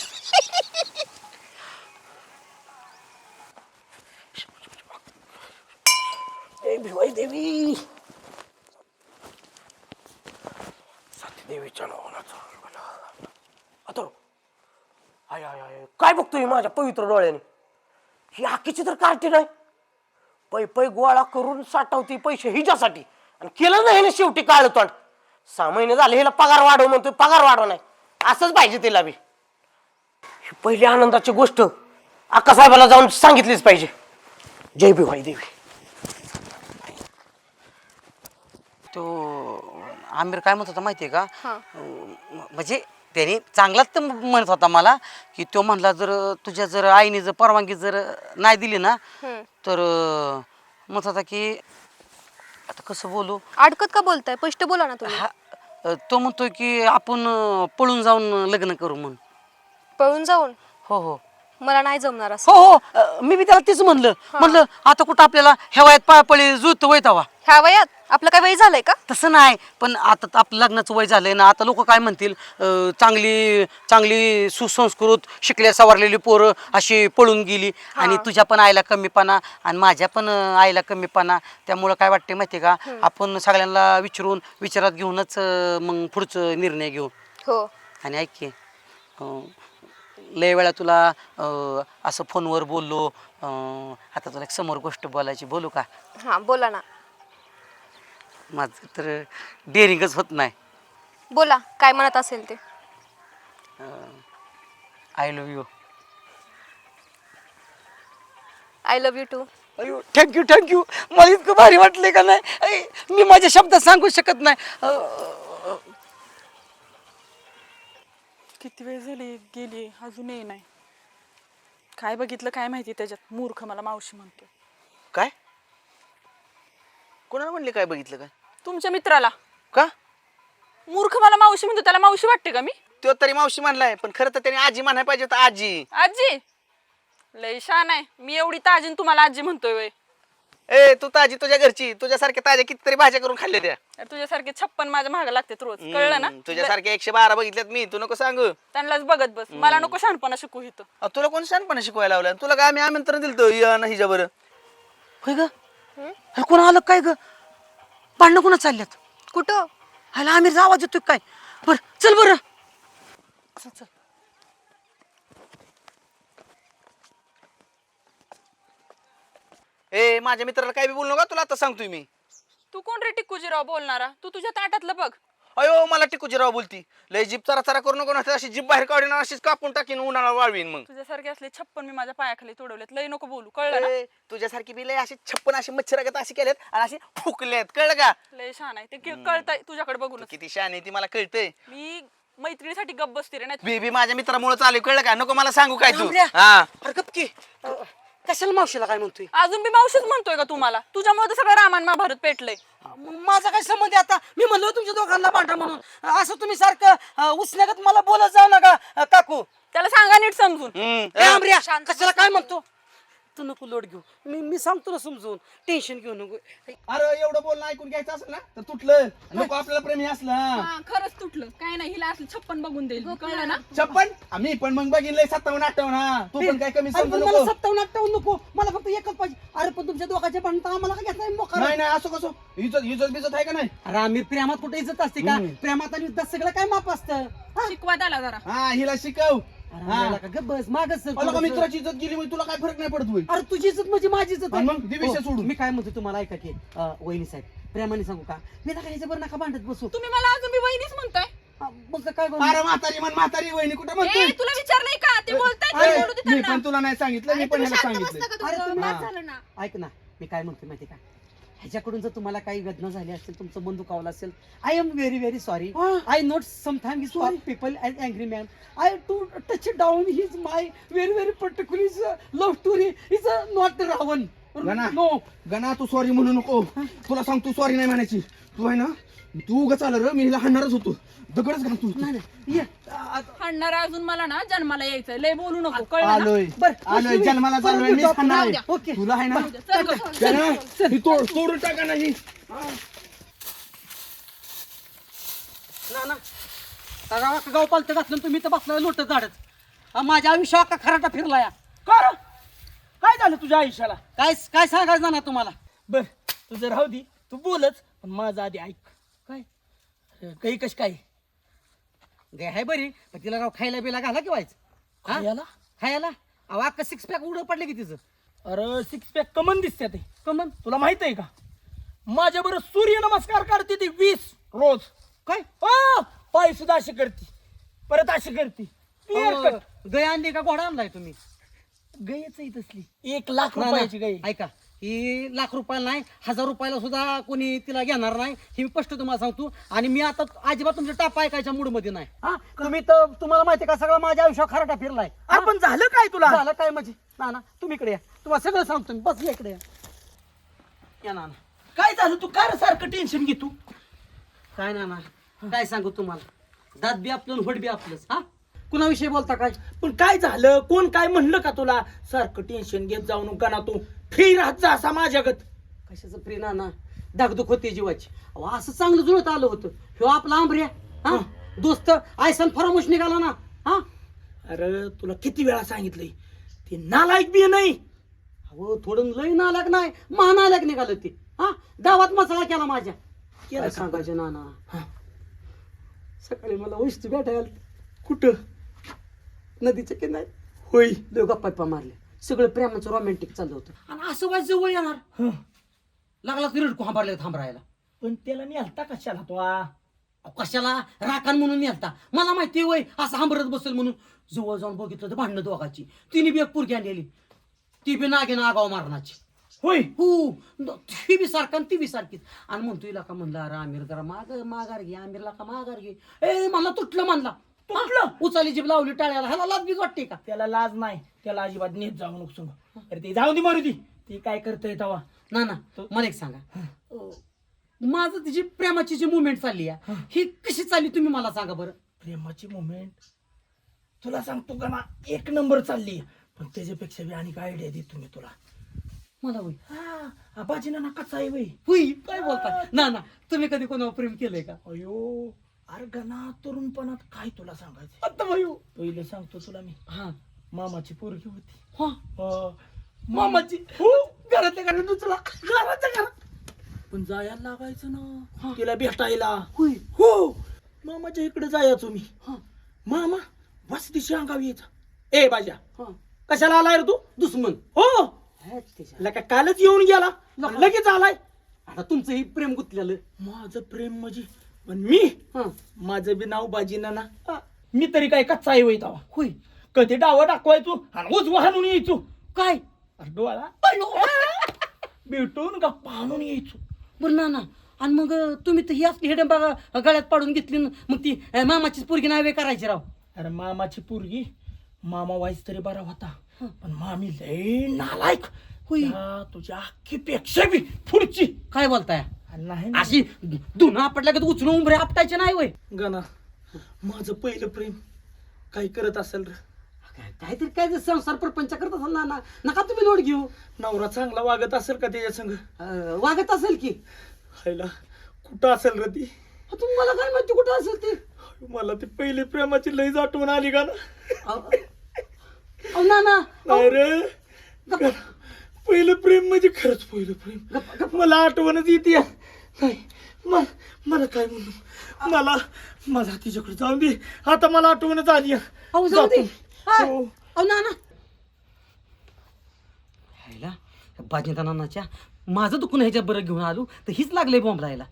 भिवाई देवी देवीच्या नावाचा आता आय आय आय काय बघतोय माझ्या पवित्र डोळ्याने? ही आखीची तर कार्टी नाही. पै पै गोळा करून साठवती पैसे हिच्यासाठी आणि केलं नाही ना शेवटी काळ तोंड. 6 महिने झाले हिला पगार वाढव म्हणतोय, पगार वाढव नाही. असंच पाहिजे तिला बी. ही पहिली आनंदाची गोष्ट अक्कासाहेबाला जाऊन सांगितलीच पाहिजे. जय भिवाई देवी. तो आमिर काय म्हणत होता माहितीये का? हा. म्हणजे त्याने चांगलाच तर म्हणत होता मला की तो म्हणला जर तुझ्या जर आईने जर परवानगी जर नाही दिली ना तर म्हणत होता की आता कसं बोलू. अडकत का बोलताय? स्पष्ट बोला ना तुम्ही. तो म्हणतोय की आपण पळून जाऊन लग्न करू म्हणून. पळून जाऊन? हो हो मला नाही जमणार असं. हो हो मी बी त्याला तेच म्हणलं आता कुठं आपल्याला ह्या वयात पाळपळी जुळत वैतावा. ह्या वयात आपलं काय वय झालंय का? तसं नाही पण आता आपलं लग्नाचं वय झालंय ना. आता लोक काय म्हणतील चांगली चांगली सुसंस्कृत शिकल्या सवारलेली पोरं अशी पळून गेली आणि तुझ्या पण आईला कमीपणा आणि माझ्या पण आईला कमीपणा. त्यामुळं काय वाटते माहिती का आपण सगळ्यांना विचारात घेऊनच मग पुढचं निर्णय घेऊ. हो. आणि ऐक की लय वेळा तुला असं फोनवर बोललो. आता तुला एक समोर गोष्ट बोलायची, बोलू का? हा बोला ना. माझं तर डेअरिंगच होत नाही. बोला काय म्हणत असेल ते. I love you. I love you too. अयो थँक्यू थँक्यू. मला इतकं भारी वाटले का नाही. मी माझ्या शब्दात सांगू शकत नाही. किती वेळ झाली गेली अजूनही नाही. काय बघितलं काय माहिती त्याच्यात. मूर्ख मला मावशी म्हणतो. काय कोणाला म्हणले? काय बघितलं काय? तुमच्या मित्राला. का? मूर्ख मला मावशी म्हणतो. त्याला मावशी वाटते का मी? तो तरी मावशी म्हणलाय पण खरं तर त्याने आजी म्हणायला पाहिजे होतं. आजी. आजी लय शान आहे. मी एवढी ताजीन तुम्हाला आजी म्हणतोय वय. ए तू ताजी तुझ्या घरची. तुझ्यासारख्या ताज्या कितीतरी भाज्या करून खाल्ल्या त्या. तुझ्यासारखे 56 माझ्या महाग लागतात रोज. कळलं ना? तुझ्यासारख्या 112 बघितल्यात मी. तू नको सांगू. त्यांनाच बघत बस. मला नको शहाणपणा शिकू इथं. तुला कोण शानपणा शिकवायला लावलं? तुला काय आम्ही आमंत्रण दिलं ना हिच्या बरं? होय ग. अरे कोण आलं काय ग? भांडणं कोणा चालल्यात? कुठं? ह्याला आमिरचा आवाज येतोय काय? बर चल बरं. चल. ए माझ्या मित्राला काय बी बोलू नका. तुला आता सांगतोय मी. तू कोण रे टिक्कूजीराव बोलणारा? तू तुझ्या ताटातलं बघ. अयो मला टिकूजीराव बोलती. लय जीप चरा करू नको ना. अशी जीप बाहेर काढून अशीच कापून टाकीन उन्हाळा वाळवीन मग. तुझ्यासारखे असले 56 मी माझ्या पायाखाली तोडवलेत. लय नको बोलू. कळलं ना? ए, तुझ्यासारखी बी लय अशी 56 अशी मच्छरागत अशी केल्यात आणि अशी फुकल्यात. कळलं का? लय छान आहे ते. कळतंय तुझ्याकडे तू बघूनच. किती शान आहे ती मला कळतंय. मी मैत्रिणीसाठी गप्प बसते रे. नाही बेबी माझ्या मित्रामुळे चालू. कळलं का? नको मला सांगू काय तू. आमऱ्या. हा अरे गप की. कशाला मावशीला काय म्हणतोय? अजून बी मावशीच म्हणतोय का तुम्हाला? तुझ्यामुळे तर सगळं रामायण महाभारत पेटलंय. माझा काय संबंध आहे आता? मी म्हणलो तुमच्या दोघांना भांडा म्हणून. असं तुम्ही सारखं उसण्यागत मला बोलत जाऊ नका काकू. त्याला सांगा नीट समजून. ए, आमऱ्या, कशाला काय म्हणतो? तू नको लोड घेऊ. मी सांगतो ना समजून. टेन्शन घेऊ नको. अरे एवढं बोलणं ऐकून घ्यायचं असेल ना तर तुटलं. नको आपल्याला प्रेमी असलं. हा, खरंच तुटलं. काय नाही हिला असलं 56 बघून देईल. कळलं ना? 56 आम्ही पण मग बघिनलंय 57-58. हा तू पण काय कमी अरे, समजू पण मला नको. 57-58 नको. मला फक्त एकच पाहिजे. अरे पण तुमच्या दोघांचे भांडण आम्हाला काय घेतलाय मोकार? नाही नाही असं कसं इज्जत बिजत आहे का नाही? अरे आम्ही प्रेमात कुठे इज्जत असते का? प्रेमात आणि युद्धात सगळं काय माप असतं. शिकवा त्याला जरा. हा हिला शिकव. बस मागच सर. मला का मित्राची इज्जत गेली म्हणजे तुला काय फरक नाही पडत होय? अरे तुझी इज्जत म्हणजे माझी इज्जत आणि मग ती विषय हो, सोडून. मी काय म्हणतो तुम्हाला ऐका की वहिनी साहेब प्रेमाने सांगू का? मी नका ह्याच्या बरं नका भांडत बसू. तुम्ही मला अजून बी वहिनीच म्हणताय. मग काय करू? अरे म्हातारी म्हण म्हातारी वहिनी कुठं म्हणते? ए, तुला विचारलंय का? ते बोलतायत अरे, ते बोलू दे मी त्यांना. पण तुला नाही सांगितलं. मी पण ह्याला सांगितलं. अरे तुम्ही हा. झालं ना. ऐक ना मी काय म्हणतो माहिती का? ह्याच्याकडून जर तुम्हाला काही वेदना झाली असेल, तुमचं मन दुखावलं असेल, I am very very sorry. I note sometime is people and angry man. I to touch down his my very very particular love story is not Ravan. गणा. नो गणा तू सॉरी म्हणू नको. तुला सांग तू सॉरी नाही म्हणायची. तू आहे ना तू उगाच आलं रे. मी हिला हाणणारच होतो. दगडच घाल तू. नाही नाही. ये. हाणणार अजून मला ना जन्माला यायचंय. लय बोलू नको. कळलं ना? आलोय बरं, आलोय जन्माला चाललोय. मी हाणणार आहे. ओके. तुला आहे ना चल गं. गणा, ही तोडून टाका नाही. ना गाव पालतं घातलं तुम्ही तर बसलाय लोट झाडत. माझ्या आयुष्या का खराटा फिरला या. काय झालं तुझ्या आयुष्याला? काय सांगायचं ना तुम्हाला? बर तुझं राहू दे. तू बोलच पण माझं आधी ऐक. काय काही कश काय गे आहे बरी पण तिला राव खायला बिला घाला की व्हायचं. खायला? खायला अहो अख्खा 6 पॅक उडं पडले की तिचं. अरे 6 पॅक कमन दिसते ते. कमन तुला माहित आहे का? माझ्या बरोबर सूर्य नमस्कार करते ती 20 रोज. काय पाय सुद्धा अशी करते. परत अशी करते. Clear cut. गय आणली का घोडा आणलाय तुम्ही? गईच आहे तसली 1,00,000 ना, रुपयाची ना, गाई. ऐका ही ₹1,00,000 नाही 1,000 रुपयाला सुद्धा कोणी तिला घेणार नाही हे मी स्पष्ट तुम्हाला सांगतो. आणि मी आता अजिबात तुमच्या टाप ऐकायच्या मूड मध्ये नाही. हा तुम्ही तर तुम्हाला माहिती आहे का सगळं माझ्या आयुष्यात खराटा फिरलाय. आपण झालं काय तुला? झालं काय म्हणजे ना ना तुम्ही इकडे या तुम्हाला सगळं सांगतो मी. बस या इकडे या ना ना. काय झालं तू काय रे सारखं टेन्शन घेतो? काय ना ना काय सांगू तुम्हाला दात बी आपलं होट बी आपलंच. हा कुणाविषयी बोलता काय? पण काय झालं? कोण काय म्हणलं का तुला सारखं टेन्शन घेत जाऊ नका ना तू फ्री राहत जा असा माझ्यागत. कशाचं प्रिय ना ना धाकधूक होते जीवाची. अहो, असं चांगलं जुळत आलं होतं. ह्यो आपला आंबऱ्या हा दोस्त आयसन फरामुश निघाला ना. हा अरे तुला किती वेळा सांगितलंय ते नालायक बी नाही. अहो थोडं लय नालायक नाही महानालायक निघालं ते. हा गावात मसाला केला माझ्या. काय सांगायचं ना ना. सकाळी मला वस्तू भेटायला आली. कुठं? नदीच्या किनारी होय. लय गप्पा मारले. सगळं प्रेमाचं रोमॅन्टिक चाललं होतं. आणि असं वाज जवळ येणार हं. लागला की रडकू थांबायला थांबरायला. पण त्याला मी हलता कशाला तो? अहो, कशाला राखण म्हणून नेलता. मला माहिती वय असं हांबरत बसेल म्हणून जवळ जाऊन बघितलं तर भांडणं दोघाची. तिने बी एक पोरगी आणलेली ती बी नागेन आगाव मारणाची. होय. हो ती बी सारखा ती बी सारखीच. आणि म्हणतो हिला का म्हणला अरे आमिर जरा माघार घे आमिरला का माघार घे. ए मला तुटलं म्हणला. तुटलं उचाली जीभ लावली टाळ्याला. ह्याला लाज बीज वाटते का? त्याला लाज नाही. त्याला अजिबात नेत जाऊ नको सांग. अरे ते जाऊ दे मारू ती. ती काय करतय तवा? ना ना मला एक सांगा माझं तिची प्रेमाची जी मुवमेंट चालली आहे ही कशी चालली तुम्ही मला सांगा बरं. प्रेमाची मुवमेंट तुला सांगतो का ना 1 नंबर चालली. पण त्याच्यापेक्षा बी आणि काय आयडिया देतो मी तुला. मला होई आबाजीना ना कसा आहे बाई. होई काय बोलता ना ना तुम्ही कधी कोणावर प्रेम केलंय का? अयो अरे गणा तरुणपणात काय तुला सांगायचं. आता भाई पहिले सांगतो तुला मी. हा मामाची पोरगी होती. हा मामाची हो घरातल्या घरात उचला घराच्या घरात. पण जायला लागायचं ना तिला भेटायला. होय हो मामाच्या इकडे जायचो मी. हा मामा वस्तीशी अंगावी यायचा. ए बाजा हा कशाला आलाय रे तू? दुश्मन हो लका कालच येऊन गेला आणि लगेच आलाय. आता तुमचं ही प्रेम गुंतलेलं. माझं प्रेम म्हणजे पण मी हा माझं बी नाव बाजीना ना. मी तरी काय कच्चा आहे वय तवा. होय कधी डावं टाकवायचो आणि उजवा हाणून यायचो. काय अरे डोळा भेटून गप्पा हाणून यायचो. बरं ना ना. आणि मग तुम्ही तर ही असली हेडे बघा गळ्यात पाडून घेतली न मग ती मामाचीच पोरगी नावे करायची राव. अरे मामाची पोरगी मामा वाईस तरी बरा होता. पण मामी लय नालायक. होय तुझ्या अख्खीपेक्षा बी पुढची. काय बोलताय नाही अशी धुना आपटल्या का उचलून उंबरे आपटायचे नाही वय. गणा माझं पहिलं प्रेम काही करत असेल रे. काहीतरी काय ते संसार प्रपंच करत असाल ना ना नका तुम्ही लोड घेऊ. नवरा चांगला वागत असेल का त्याच्या संग? वागत असेल की. खायला कुठं असेल रे ती? तुम्हाला काय माहिती कुठं असेल ते. मला ती पहिली प्रेमाची लईच आठवण आली का ना. अहो, ना ना नाही रे पहिलं प्रेम म्हणजे खरंच पहिलं प्रेम. मला आठवणच येते. नाही मला काय म्हणू मला तिच्याकडे जाऊन दे. आता मला आठवणच आली. अहो जाऊ दे. हो. अहो ना ना ह्याला बाजिंदा नानाच्या माझं दुखून ह्याच्या बरं घेऊन आलो तर हीच लागले बॉम्ब राहायला.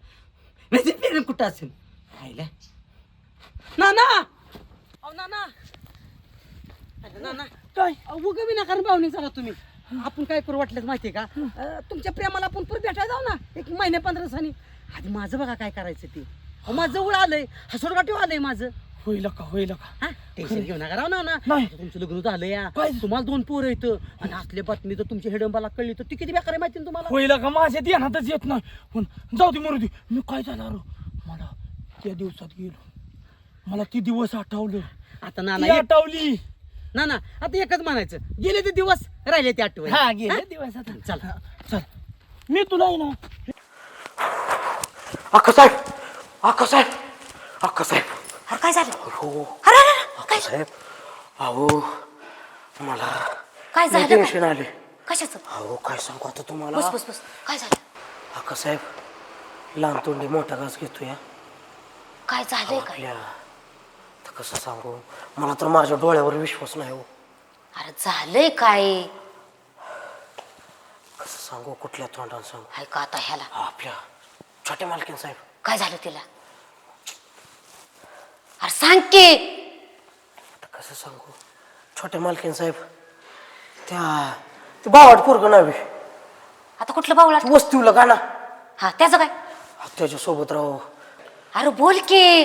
नाही प्रेम कुठं असेल राहिला ना ना. अहो ना ना ना ना काय उगा बी नका पाहुणे झाला तुम्ही. आपण काय करू वाटलं माहितीये का तुमच्या प्रेमाला आपण परत भेटायला जाऊ ना 1 महिने 15 दिवसांनी. आधी माझं बघा काय करायचं ते. अहो माझं जवळ आलंय हसोडगाठी आलंय माझं. होईल का हा टेन्शन घेऊ नका राव ना ना. नाही. तुमचं लग्न झालं या तुम्हाला 2 पोरं येतं आणि असल्या बातमी तर तुमच्या हेडंबाला कळली तर ती किती बेकार आहे माहिती ना तुम्हाला. होईल का माझ्या ध्यानातच येत नाही. पण जाऊ दे मरू दे. मी काय झालं मला त्या दिवसात गेलो. मला ती दिवस आठवलं. आता ती नाना आठवली. ना ना आता एकच म्हणायचं गेले ते दिवस राहिले ते आठवण. हा गेले दिवस. आता चला चल मी तुला आहे ना. अक्कासाहेब अक्कासाहेब अक्कासाहेब अरे काय झालं? हो अरे अरे, अरे, काय साहेब अहो मला काय झालं टेन्शन काय? आले. कशाचं? अहो काय सांगू आता तुम्हाला. बस बस बस काय झालं? अक्कासाहेब लहान तोंडी मोठा घास घेतो या. काय झालंय काय? आपल्या तर कसं सांगू मला तर माझ्या डोळ्यावर विश्वास नाही हो. अरे झालंय काय? कसं सांगू कुठल्या तोंडाने सांगू. ऐका आता ह्याला. आपल्या छोट्या मालकीन साहेब. काय झालं तिला? अरे सांग की. आता कसं सांगू छोट्या मालकीन साहेब ते बावट पोरग नाही बे. आता कुठलं बावळा वस्तीला गाणं हा त्याचं काय त्याच्यासोबत राहू. अरे बोल की.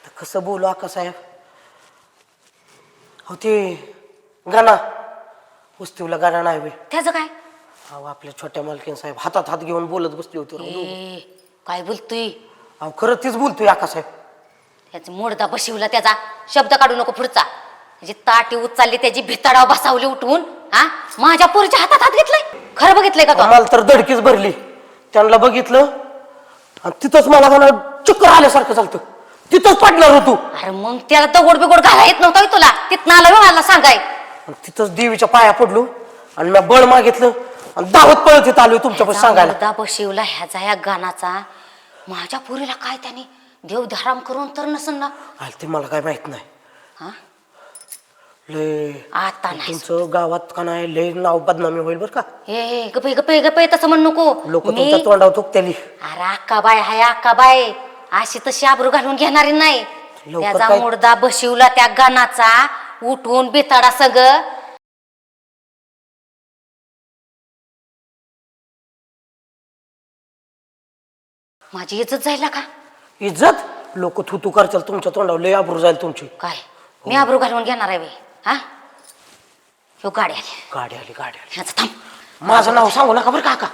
तर कसं बोलू आका साहेब. हो ते गाणं वस्तीला गाणं नाही बे. त्याचं काय अहो आपल्या छोट्या मालकीन साहेब हातात हात घेऊन बोलत बसली होती राव दोघं. ए काय बोलतोय अहो खरं तीच बोलतोय आका साहेब. त्याचा मोडदा बशिवला त्याचा शब्द काढू नको पुढचा त्याची ताटी उचलली त्याची भिताडाव बसावली उठवून हा माझ्या पोरीच्या हातात हात घेतलाय खरं बघितलंय का तू मला तर धडकीच भरली. त्यांना बघितलं आणि तिथंच मला गाणं चक्कर आल्यासारखं चालतं. तिथंच पडणार होतो. अरे मग त्याला दगड बिगोड घाला येत नव्हता होय तुला तिथं आलं होय मला सांगाय आणि तिथंच देवीच्या पाया पडलो आणि मी बळ मागितलं आणि दावत पळत इथं आलो तुमच्यापासून सांगायला. मोडदा बशिवला ह्याचा या गाण्याचा माझ्या पोरीला काय त्याने देवधाराम करून तर नसन ना आलं ते मला काय माहित नाही. हा लय आता नाही तुमचं गावात का नाही लय नाव बदनामी होईल बरं का. ए गपे गपे गपे तसं म्हण नको लोक मी तुमच्या तोंडावर थुकत्याली. अरे अक्का बाय हाय अक्का बाय अशी तशी आबरू घालून घेणारी नाही लवकर त्याचा काय- मुडदा बशिवला त्या गाण्याचा उठवून बिताडा सगळं माझी इज्जत जायला का इज्जत लोक थुतू करतील तुमच्या तोंडावर लय आबरू जाईल तुमची. काय मी आबरू घालून घेणार आहे बे हा ह्यो गाडी आली गाडी आली गाडी आली. ह्याचं थांब माझं नाव सांगू नका बरं काका.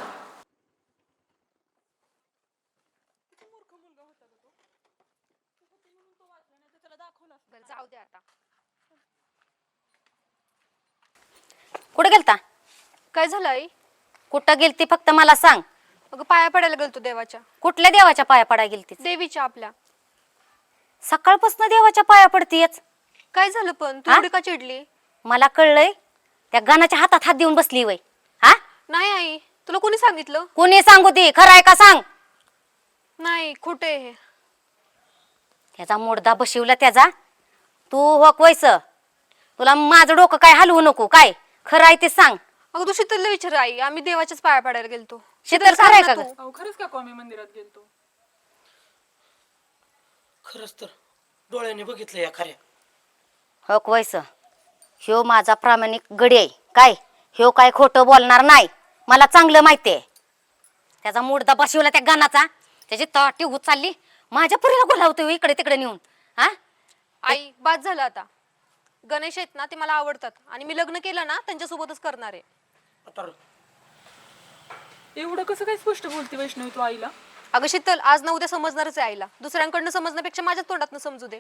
जाऊ दे आता. कुठे गेलता काय झालं आई? कुठं गेलती फक्त मला सांग. अगं पाया पडायला गेलतो देवाच्या. कुठल्या देवाच्या पाया पडाय गेलती देवीच्या आपल्या. सकाळपासून देवाच्या पाया पडतीयच. काय झालं पण तू हा? एवढी का चिडली? मला कळलंय त्या गाण्याच्या हातात हात देऊन बसली वय हा नाही आई, तुला कोणी सांगितलं? कोणी सांगू दे खरं आहे का सांग. नाही खोटे हे. त्याचा मोडदा बशिवला त्याचा तू होक वैस तुला माझं डोकं काय हलवू नको काय खरं आहे ते सांग. अगं तू शीतलला विचार आई, आम्ही देवाच्याच पाया पडायला गेलतो. शीतल खरं आहे का सांग ग? ना तू. अहो खरंच का आम्ही मंदिरात गेलतो. खरंच तर डोळ्याने बघितलं या खऱ्या. होक वैस ह्यो माझा प्रामाणिक गडी आहे काय ह्यो काय खोटं बोलणार नाही मला चांगलं माहिती आहे. त्याचा मुडदा बशिवला त्या गाण्याचा त्याची ताटी उचलली माझ्या पुरीला बोलावतोय इकडे तिकडे नेऊन हा आई बाद झालं आता. गणेश आहेत ना ते मला आवडतात आणि मी लग्न केलं ना त्यांच्यासोबतच करणार आहे. आता एवढं कसं काय स्पष्ट बोलती वैष्णवी तू आईला. अगं शीतल आज ना उद्या समजणारच आहे आईला. दुसऱ्यांकडनं समजण्यापेक्षा माझ्याच तोंडातनं समजू दे.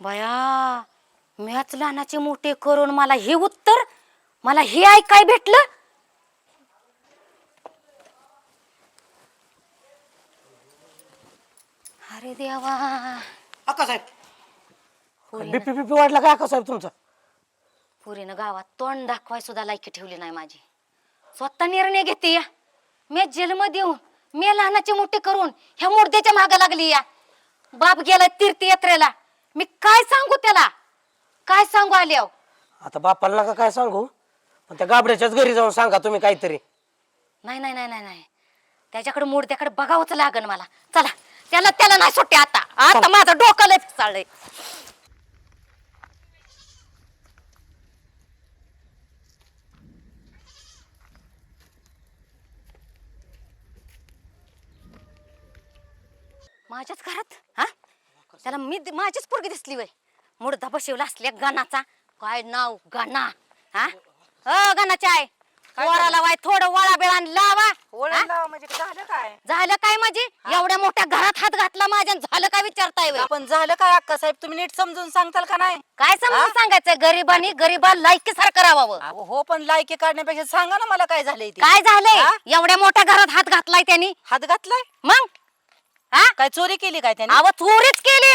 बया मीच लहानाचे मोठे करून मला हे उत्तर मला हे ऐकाय भेटलं. अरे देवा आका साहेब बीपी बीपी वाढला का आका साहेब तुमचा. पुरीनं गावात तोंड दाखवाय सुद्धा लायकी ठेवली नाही माझी. स्वतः निर्णय घेते या मी जेलमध्ये येऊन मी लहानाचे मोठे करून ह्या मुर्द्याच्या मागे लागली या. बाप गेला तीर्थयात्रेला मी काय सांगू त्याला काय सांगू आले अहो. आता बापाला नका काय सांगू पण त्या गाबड्याच्याच घरी जाऊन सांगा तुम्ही काहीतरी. नाही नाही नाही नाही नाही त्याच्याकडे मुर्द्याकडे बघावंच लागन मला. चला त्याला त्याला नाही सुट्टी आता आता माझं डोकं लय चाललंय. माझ्याच घरात हा त्याला मी माझीच पोरगी दिसली वय मुडदा बशिवला असल्या गाण्याचा काय नाव गाणा हा गाण्याचे आहे पोराला वाय थोडं वळा बेळान लावा. म्हणजे झालं काय झालं काय म्हणजे एवढ्या मोठ्या घरात हात घातला माझ्या झालं काय विचारताय वय? पण झालं काय अक्का साहेब तुम्ही नीट समजून सांगताल का नाही? काय समजून सांगायचंय गरीबानी गरीबा लायकी सारखं राहावं. अहो, हो पण लायकी काढण्यापेक्षा सांगा ना मला काय झालंय ते. काय झालंय हा? एवढ्या मोठ्या घरात हात घातलाय त्यांनी हात घातलाय मग हा काय चोरी केली काय त्याने? अव चोरीच केली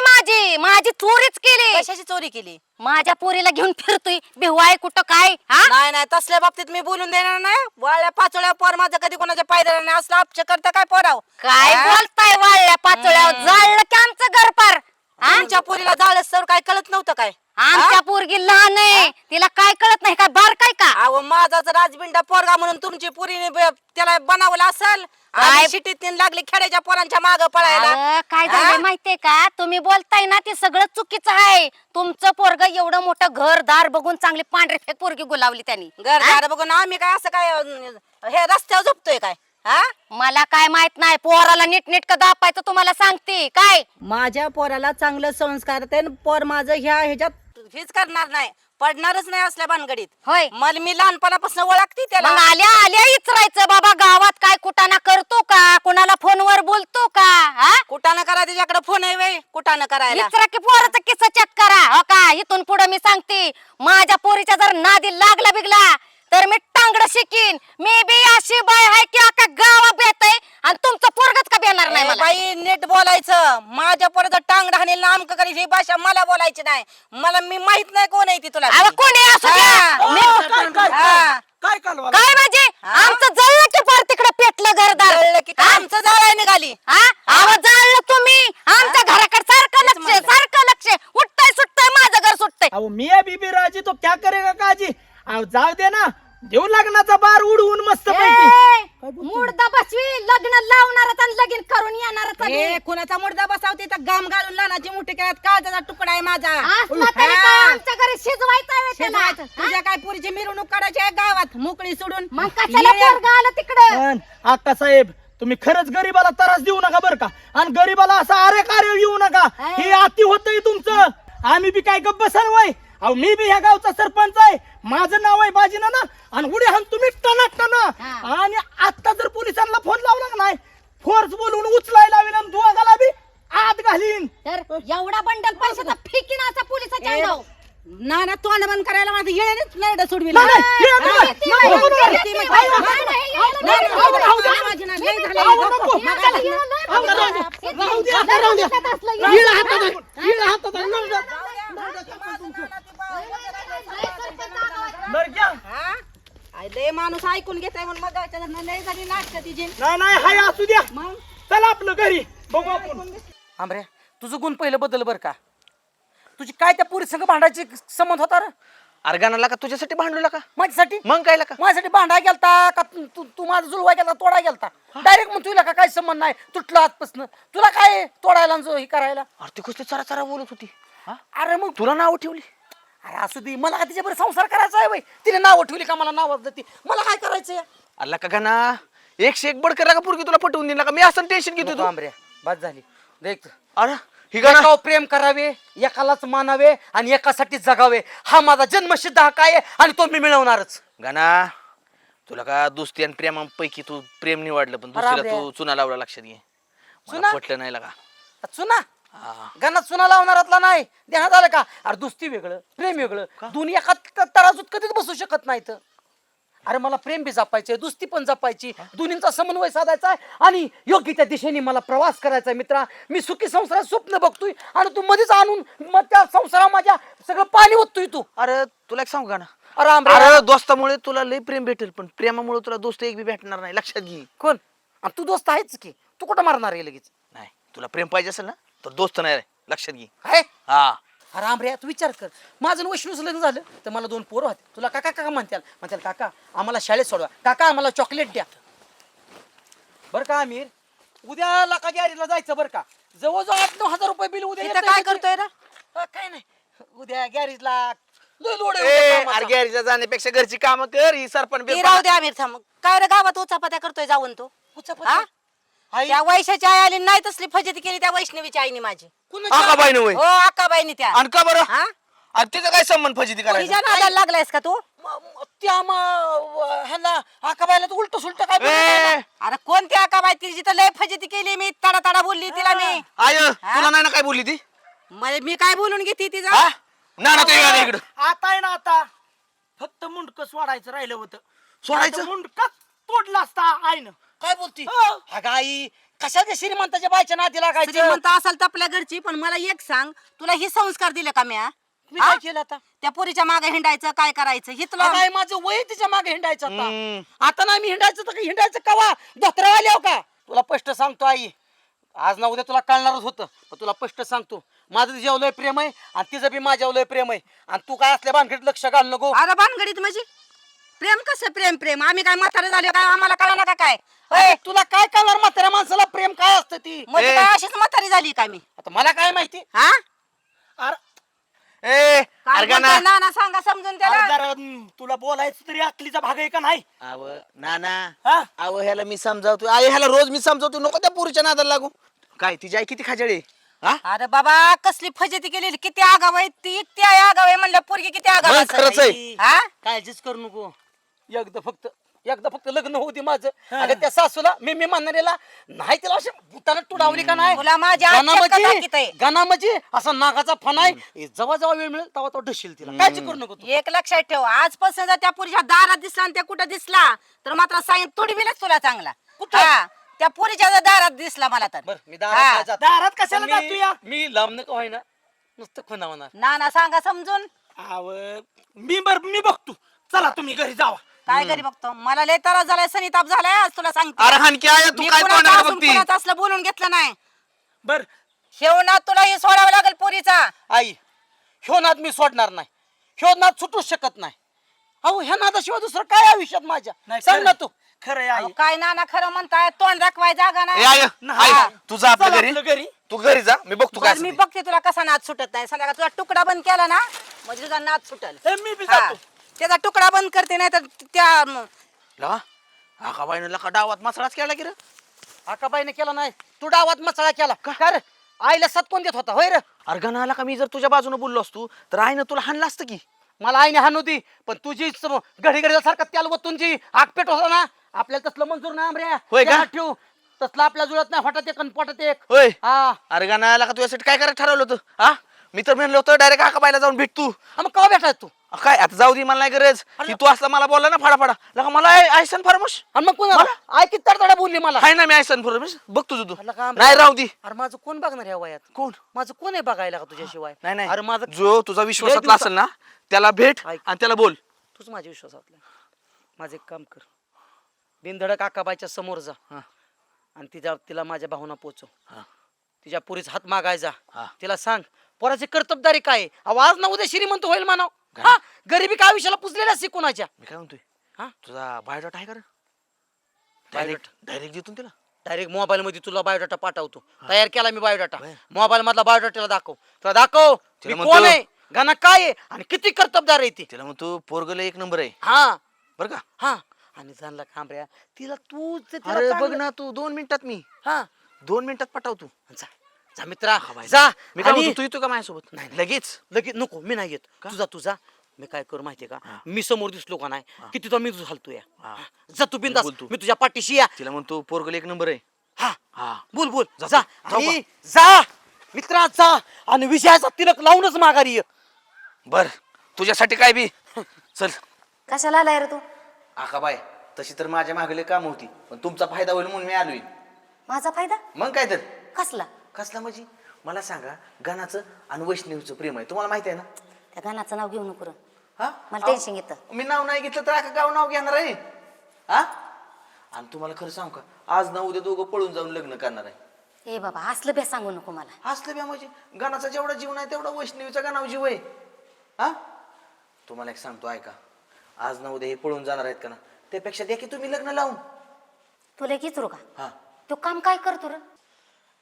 माझी चोरीच केली. कशाची चोरी केली? माझ्या पोरीला घेऊन फिरतोय बिहवाय कुठं काय हा नाही नाही तसल्या बाबतीत मी बोलून देणार नाही. वाळ्या पाचोळ्या पोर माझं कधी कोणाच्या पायदळा नाही असलं अपच करता काय पोराव. काय बोलताय वाळल्या पाचोळ्यावर जाळलं की आमचं घर पार हा? तुमच्या पोरीला जाळस तर काय कळत नव्हतं काय? आमच्या पोरगी लहान आहे तिला काय कळत नाही काय बार काय का अहो माझा जर राजबिंडा पोरगा म्हणून तुमची पोरीने त्याला बनावलं असेल काय? शिटीत लागली खेड्याच्या पोरांच्या माग पळायला. अहो, काय झालंय माहितीये का तुम्ही बोलताय ना ते सगळं चुकीचं आहे. तुमचं पोरग एवढं मोठं घरदार बघून चांगली पांढरी फेक पोरगी गुलावली त्यांनी. घरदार बघून आम्ही काय असं काय हे रस्त्यावर झोपतोय काय? हा मला काय माहित नाही पोराला नीट दापायचं तुम्हाला सांगते काय. माझ्या पोराला चांगलं संस्कार ते पोर माझं ह्याच्यात हेच करणार नाही, पडणारच नाही असल्या भानगडीत. होय मला मी लहानपणापासून ओळखते त्याला. मग आल्या आल्या इचरायचं बाबा गावात काय कुटाणा करतो का, कुणाला फोनवर बोलतो का? हा कुठानं करा त्याच्याकडे फोन आहे वे कुठानं करायला. इचरा की पोराचा किस्सा चेक करा. हो का इथून पुढे मी सांगते माझ्या पोरीच्या जर नादी लागला बिगला तर मी टांगड शिकीन. मी बी अशी बाय आहे की अख्खा गावा बेतय आणि तुमचं पोरगच का बेणार नाही ए मला. बाई नीट बोलायचं. माझ्या पोराचं टांग ढाणील नामक करील ही भाषा मला बोलायची नाही. मला मी माहित नाही कोण आहे ती तुला. अहो, कोणी असू द्या. हा. काय कालवा काय म्हणजे आमचं जळलं की पार तिकडे पेटलं घरदार. कळलं की काय? आमचं जाळाय निघाली. आवाज जाळलं तुम्ही आमच्या घराकडे सारखं लक्ष उठतंय सुटतंय माझं घर सुटतंय. अहो मिया बीबी राजी तो क्या करेगा काजी. अहो जाऊ दे ना, देऊ लग्नाचा बार उडवून मस्त पैकी. मुर्दा बसवी लग्न लावणारच आणि लगीन करून येणारच. ए कुणाचा मुर्दा बसावते तर गाम घालून लहानाची मोठी केल्यात काळजाचा तुकडा आहे माझा. असला तरी काय आमच्या घरी शिजवायचं आहे त्याला. शिजवायचं. तुझ्या काय पुरीची मिरवणूक काढायची आहे गावात मोकळी सोडून. मग कशाला पोरगं आलं तिकडं. आका साहेब तुम्ही खरंच गरीबाला त्रास देऊ नका बरं का, आणि गरीबाला असं अरे कार्य येऊ नका. हे अति होतंय तुमचं. आम्ही बी काय गप्प बसाल वय. अहो मी बी ह्या गावचा सरपंच आहे, माझं नाव आहे बाजीना ना, आणि उड्या हाण तुम्ही टना. आणि आता जर पोलिसांना फोन लावला का नाही फोर्स बोलून उचलायला लावीन आणि दोघाला बी आत घालीन. तर एवढा बंडल पैशाचा फिकीन असा पोलिसाच्या अंगावर. ना ना तोंड बंद करायला माझं येणेच नरड सोडवी. नाही, नाही, हे आता काय? नको, नको, नको. बरं घ्या. लय माणूस ऐकून घेताय म्हणून मग लय झाली नाटक तिची. नाही हाय असू द्या. चला आपलं घरी बघू आपण. आंबऱ्या तुझं गुण पहिलं बदल बर का. तुझी काय त्या पुरी संग भांडायची संबंध होता रे अरे गाणाला का तुझ्यासाठी भांडू का माझ्यासाठी. मग काय का माझ्यासाठी भांडाय गेलता का तू माझा जुळवाय गेलता तोडाय गेलता डायरेक्ट मग तुला का काय संबंध नाही तुटलं आजपासून तुला काय तोडायला आणि हे करायला. अरे ती कुस्ती चरा बोलत होती. अरे मग तुला नाव ठेवली. अरे असू दे मला तिच्याबरोबर संसार करायचा आहे बाई. तिने नाव ठेवली का मला नाव देते मला काय करायचंय. अल्ला का गाना 101 बडकर का पोरगी तुला पटवून दिला का. मी असं टेन्शन घेतो तू. आंबऱ्या बाद झाली देख अरे ही गाणं एकावर प्रेम करावे एकालाच मानावे आणि एकासाठी जगावे हा माझा जन्मसिद्ध हक्क आहे आणि तो मी मिळवणारच. गाना तुला का दोस्ती आणि प्रेमापैकी तू प्रेम निवडलं पण दुसरीला तू चुना लावला लक्षात घे. मला चुना? पटलं नाही लागा. चुना गाण्यात चुना लावणारातला नाही ध्यानात आलं का. अरे दोस्ती वेगळं प्रेम वेगळं दोन्ही एका तराजूत कधीच बसू शकत नाहीत. अरे मला प्रेम बी जपायचे दुस्ती पण जपायची दोन्हींचा समन्वय साधायचा आहे आणि योग्य त्या दिशेने मला प्रवास करायचा आहे. मित्रा मी सुखी संसारात स्वप्न बघतोय आणि तू मध्येच आणून मग त्या संसारात माझ्या सगळं पाणी ओततोय तू. अरे तुला एक सांगू गाना. अरे आंबऱ्या अरे दोस्तामुळे तुला लय प्रेम भेटेल पण प्रेमामुळे तुला दोस्त एक बी भेटणार नाही लक्षात घे. कोण आणि तू दोस्त आहेच की तू कुठं मारणार आहे लगेच. नाही तुला प्रेम पाहिजे असेल ना तर दोस्त नाही रे, लक्षात घे. काय हा अरे आंबऱ्या तू विचार कर माझं वैष्णूचं लग्न झालं तर मला 2 पोरं होते. तुला काका काका म्हणतात काका आम्हाला शाळेत सोडवा काका आम्हाला चॉकलेट द्या. बरं का आमिर उद्या लाका गॅरेजला जायचं बरं का. जवळजवळ 8-9 हजार रुपये बिल उद्या इथं येतंय. काय करतोय रे? काय नाही उद्या गॅरेजला लय लोड आहे ए, उद्या अरे कामाचा. गॅरेजला जाण्यापेक्षा घरची कामं कर. ही सरपंच ती बिरपंच- राहू दे आमिर थांब. काय रे गावात उचापत्या करतोय जाऊन तू. उचापत्या? हा? आई, त्या वैशाची आई आली नाही तसली फजिती केली त्या वैष्णवीच्या आईने माझी. कुणाची आई? आकाबाईनं होय. हो अक्काबाईनी त्या. आणि का बरं हा? आणि तिचा काय संबंध फजिती करायचा. तिच्या नादाला लागलायस का तू. त्या ह्याला आकाबाईला तर उलट सुलट काय बोलू ए, नका. अरे कोणती अक्काबाई तिची तर लय फजिती केली मी तडा तडा बोलली तिला मी. आय तुला नाही ना काय बोलली ती. मी काय बोलून घेते तिचा. हा ना ना ते गाणं इकडं आता आहे ना आता फक्त मुंडक सोडायचं राहिलं होतं. सोडायचं? मुंडकच तोडला असता आईनं. काय बोलती हो. अगं आई कशाच्या श्रीमंताच्या बायच्या नाती लागायचं. श्रीमंत असाल तर आपल्या घरची पण मला एक सांग तुला हे संस्कार दिले का म्या. मी काय केलं आता त्या पोरीच्या मागे हिंडायचं काय करायचं हे तुला. अगं आई, माझं वय तिच्या मागे हिंडायचं आता. हम्म. आता नाही मी हिंडायचं तर हिंडायचं कवा धोत्रा आल्यावर का. तुला स्पष्ट सांगतो आई आज ना उद्या तुला कळणारच होतं पण तुला स्पष्ट सांगतो माझं तिच्यावर लय प्रेम आहे आणि तिचं बी माझ्यावर लय प्रेम आहे आणि तू काय असल्या भानगडीत लक्ष घाल नको. अरे भानगडीत म्हणजे प्रेम कसं प्रेम प्रेम आम्ही काय म्हातारे झाले काय आम्हाला कळलं का काय होय? तुला काय कळणार म्हाताऱ्या माणसाला प्रेम काय असतं ती म्हणजे काय अशीच म्हातारी झाली का मी आता मला काय माहिती हा ए काय अर्गाना बोलतोय नाना सांगा समजून त्याला तुला बोलायचं तरी अकलीचा भाग आहे का नाही अव नाना हा? अव ह्याला मी समजावतो आई ह्याला रोज मी समजावतो नको त्या पुरीच्या नादाला लागू काय तिची आई किती खाजळी हा अरे बाबा कसली फजिती केलेली किती आगाव आहे ती इतकी आगाव आहे म्हणलं पोरगी किती आगाव मग असेल. खरंच आहे. हा काळजीच करू नको एकदा फक्त लग्न होती माझं अगं त्या सासूला मी म्हणणाऱ्याला नाही तिला अशी भूतानं तुडावली का नाही तुला माझ्या आजच्या दाखीत आहे. गाणा म्हणजे असा नागाचा फणा आहे जेव्हा जेव्हा वेळ मिळेल तेव्हा तो ढशील तिला काळजी करू नको तू. एक लक्षात ठेव आजपासून जर त्या पुरीच्या दारात दिसला आणि त्या कुठं दिसला तर मात्र साईन तुडविलच तुला चांगला हा, त्या पुरीच्या जर दारात दिसला मला तर बरं मी हा. दारात नाही जात. दारात कशाला पण जातो या? मी लांब नको व्हाय ना नुसतं खुना होणार नाना सांगा समजून मी बघतो चला तुम्ही घरी जावा काय घरी बघतो मला लय त्रास झालाय सनिताप झालाय आज तुला सांगते अरे हानकी आहे तू मी काय कुणाचं तोंडाकडे असून बघती कुणाचं असलं बोलून घेतलं नाही बर शेवनात तुला हे सोडावं लागेल पुरीचा आई ह्यो नाद मी सोडणार नाही ह्यो नाद सुटूच शकत नाही अहो ह्या नादाशिवाय दुसरं काय आयुष्यात माझ्या नाही, सांग ना खरं. तू खरं आहे आई अहो, काय नाना खरं म्हणताय तोंड दाखवाय जागा ए, नाही आई नाही. आई तू जा आपल्या चल घरी आपलं घरी. तू घरी जा मी बघतो काय बरं, मी असेल ते. बघते तुला कसा नाद सुटत नाही संध्याकाळ तुझा तुकडा बंद केला ना म्हणजे तुझा नाद सुटल ए, मी बी हा. जातो त्याचा तुकडा बंद करते नाही तर त्या ला आका बाईनं लका डावात मसळाच केला की रे आकाबाईने केला नाही तू डावात मसाळा केला का रे आईला सत्कोन देत होता होय रे अरे गणा आला का मी जर तुझ्या बाजूने बोललो असतो तर आईनं तुला हाणलं असतं की मला आईने हाण होती पण तुझी घडी घडी सारखं त्याला वतून जी आगपेट होता ना आपल्याला तसलं मंजूर ना आमऱ्या होय का? ध्यानात ठेव तसलं आपल्या जुळत नाही फटात एक आणि पोटात एक होय हा अरे गणा आला का तुझ्यासाठी काय करायचं ठरवलं होतं हा मी तर म्हणलं होतं डायरेक्ट आका बाईला जाऊन भेट तू मग केव्हा भेटाय तू काय आता जाऊ दे मला नाही गरज की तू असला मला बोलला ना फाडा लका मला आयसन फॉर्मस आणि मग कोणाला आई किती तडतडा बोलली मला हाय ना मी आयसन फॉर्मस बघ तुझं तू अरे का नाही राहू दे अरे माझं कोण बघणार या वयात कोण माझं कोण आहे बघायला का तुझ्याशिवाय नाही नाही अरे माझं जो तुझा विश्वासातला दिवसा- असेल ना त्याला भेट ऐक. आणि त्याला बोल तूच माझ्या विश्वासातला माझं एक काम कर बिनधडक आकाबाईच्या समोर जा हा. आणि तिला माझ्या भावना पोचव हा. तिच्या पुरीच हात मागायचा हा. तिला सांग पोराची कर्तबदारी काय आहे? अहो, आज ना उद्या श्रीमंत होईल मानव हा गरिबी काय आयुष्याला पुजलेल्या असते कोणाच्या मी काय म्हणतोय हा? तुझा बायोडाटा आहे का Biodata? डायरेक्ट देतो ना तिला डायरेक्ट मोबाईल मध्ये तुला बायोडाटा पाठवतो तयार केला मी बायोडाटा मोबाईल मधला बायोडाटाला दाखव तुला दाखव तिला मी म्हणतो- कोण आहे गाणं काय आहे आणि किती कर्तबदार आहे ती तिला मग तू पोरगल एक नंबर आहे हा बर का हा आणि जाणला खांबऱ्या तिला तूच तिला अरे चांगलं- बघ ना तू 2 मिनिटात मी हा 2 मिनिटात पाठवतो जा जा मित्रा जा मी काय आणि- म्हणतो तू येतो का माझ्यासोबत नाही, लगेच लगेच नको मी नाही येत तुझा मी काय करू माहितीये का मी समोर दिसलो का नाही किती तुझा मी घालतो या हा. जा तू बिंदास बोल तू. मी तुझ्या पाठीशी या तिला म्हणतो पोरगल एक नंबर आहे हा हा बोल बोल जातो. जा जाऊ आणि जा मित्रा जा आणि विषयाचा तिलक लावूनच माघारी ये बर तुझ्यासाठी काय बी चल कशाला आलाय रे तू आका बाय तशी तर माझ्या मागले काम होती पण तुमचा फायदा होईल म्हणून मी आलोय माझा फायदा मग काय तर कसला कसला म्हणजे मला सांगा गणाचं आणि वैष्णवीचं प्रेम आहे तुम्हाला माहिती आहे ना त्या गाण्याचं नाव घेऊ नको रे. हा मला टेन्शन येतं मी नाव नाही घेतलं तर अख्खं गाव नाव घेणार आहे हा आणि तुम्हाला खरं सांगू का आज ना उद्या दोघं पळून जाऊन लग्न करणार आहे ए बाबा असलं बे सांगू नको मला असलं बी म्हणजे गणाचा जेवढा जीव नाही तेवढा वैष्णवीचा गणाव जीव आहे हा तुम्हाला एक सांगतो ऐका आज ना उद्या हे पळून जाणार आहेत का ना त्यापेक्षा द्या की तुम्ही लग्न लावून तुला एक विचारू का हा तो काम काय करतो रे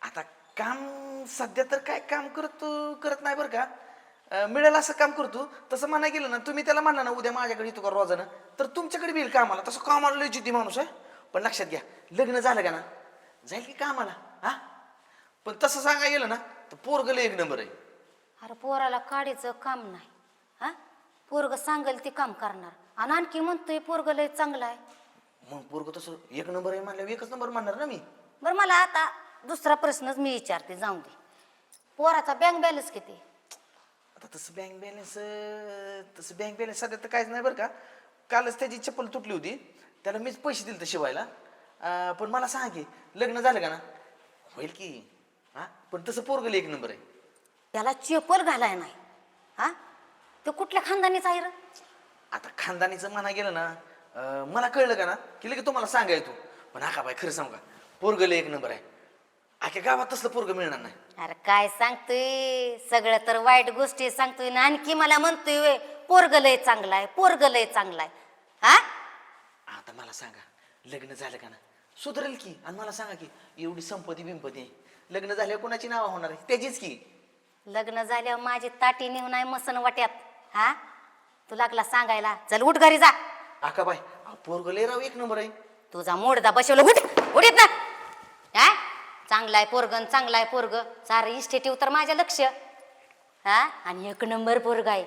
आता काम सध्या तर काय काम करत नाही बरं का मिळेल असं काम करतो तसं म्हणाय गेलं ना तुम्ही त्याला म्हणला ना उद्या माझ्याकडे येतो का रोजानं तर तुमच्याकडे येईल कामाला तसं कामाला लय जिद्दी माणूस आहे पण लक्षात घ्या लग्न झालं का ना जाईल की कामाला हा पण तसं सांगायला गेलं ना तर पोरगं एक नंबर आहे अरे पोराला काढीचं काम नाही हा पोरग सांगेल ते काम करणार आणि आणखी म्हणतोय पोरग लय चांगलं आहे मग पोरगं तसं एक नंबर आहे म्हणल्यावर एकच नंबर म्हणणार ना मी बरं मला आता दुसरा प्रश्नच मी विचारते जाऊन दे पोराचा बँक बॅलन्स किती आता तसं बँक बॅलन्स सध्या तर काहीच नाही बरं का कालच त्याची चप्पल तुटली होती त्याला मीच पैसे दिले तर शिवायला पण मला सांग की लग्न झालं का ना होईल की हा पण तसं पोरगं एक नंबर आहे त्याला चेपल घालाय नाही हा तो कुठल्या खानदानीचा आहे रे आता खानदानीचं म्हणा गेलं ना मला कळलं का ना की लगेच तुम्हाला सांगाय तू पण हा का बाई खरं सांगू का पोरगं एक नंबर आहे आख्या गावात तसलं पोरगं मिळणार नाही अरे काय सांगतोय सगळं तर वाईट गोष्टी सांगतोय ना आणखी मला म्हणतोय पोरग लय चांगला आहे पोरग लय चांगला आहे हा आता मला सांगा, लग्न झालं का ना सुधरेल की. आणि मला सांगा की, एवढी संपत्ती बिंपत्ती आहे, लग्न झाल्यावर कोणाची नावं होणार आहे? त्याचीच की. लग्न झाल्यावर माझी ताटी नेऊ नाही मसन वाट्यात. हा तू लागला सांगायला. चल उठ घरी जा. आकाबाई, पोरग लय राव एक नंबर आहे. तुझा मोडदा बसवलं. उठ उडीत ना. हा चांगलाय पोरगन, चांगलाय पोरग. सारं इस्टेटीव तर माझ्या लक्ष. हा आणि एक नंबर पोरग आहे.